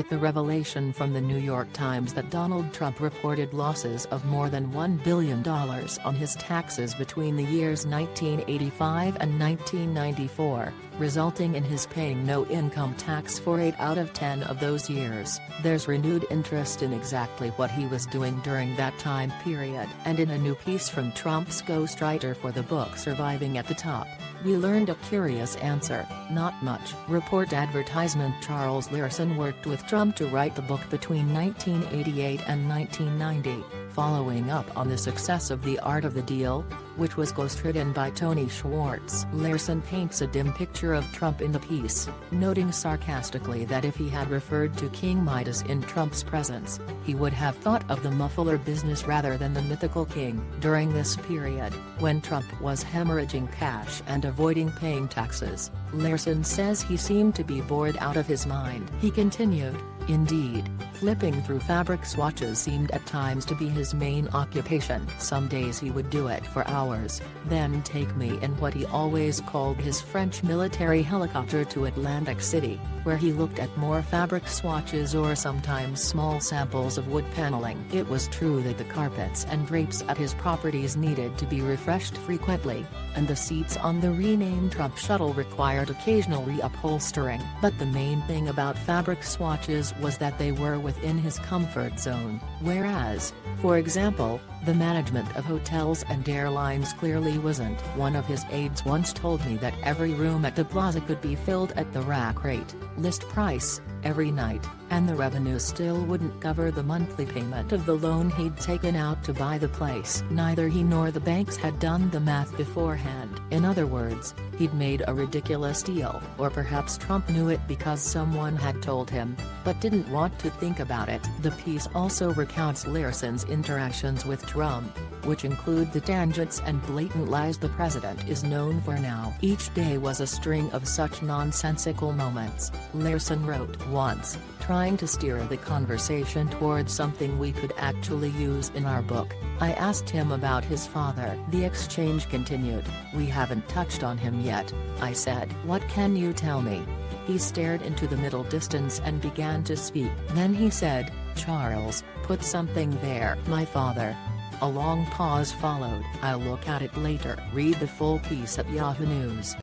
with the revelation from the New York Times that Donald Trump reported losses of more than $1 billion on his taxes between the years 1985 and 1994, resulting in his paying no income tax for 8 out of 10 of those years. There's renewed interest in exactly what he was doing during that time period. And in a new piece from Trump's ghostwriter for the book Surviving at the Top, we learned a curious answer: not much. Report advertisement. Charles Learson worked with Trump to write the book between 1988 and 1990, following up on the success of The Art of the Deal, which was ghostwritten by Tony Schwartz. Learson paints a dim picture of Trump in the piece, noting sarcastically that if he had referred to King Midas in Trump's presence, he would have thought of the muffler business rather than the mythical king. During this period, when Trump was hemorrhaging cash and avoiding paying taxes, Learson says he seemed to be bored out of his mind. He continued, "Indeed, flipping through fabric swatches seemed at times to be his main occupation. Some days he would do it for hours, then take me in what he always called his French military helicopter to Atlantic City, where he looked at more fabric swatches or sometimes small samples of wood paneling. It was true that the carpets and drapes at his properties needed to be refreshed frequently, and the seats on the renamed Trump shuttle required occasional reupholstering. But the main thing about fabric swatches was that they were within his comfort zone, whereas, for example, the management of hotels and airlines clearly wasn't. One of his aides once told me that every room at the plaza could be filled at the rack rate, list price, every night, and the revenue still wouldn't cover the monthly payment of the loan he'd taken out to buy the place. Neither he nor the banks had done the math beforehand. In other words, he'd made a ridiculous deal. Or perhaps Trump knew it because someone had told him, but didn't want to think about it. The piece also recounts Learson's interactions with Trump, which include the tangents and blatant lies the president is known for now. Each day was a string of such nonsensical moments, Learson wrote once, trying to steer the conversation towards something we could actually use in our book. I asked him about his father. The exchange continued. "We haven't touched on him yet," I said. "What can you tell me?" He stared into the middle distance and began to speak. Then he said, "Charles, put something there." "My father." A long pause followed. "I'll look at it later." Read the full piece at Yahoo News.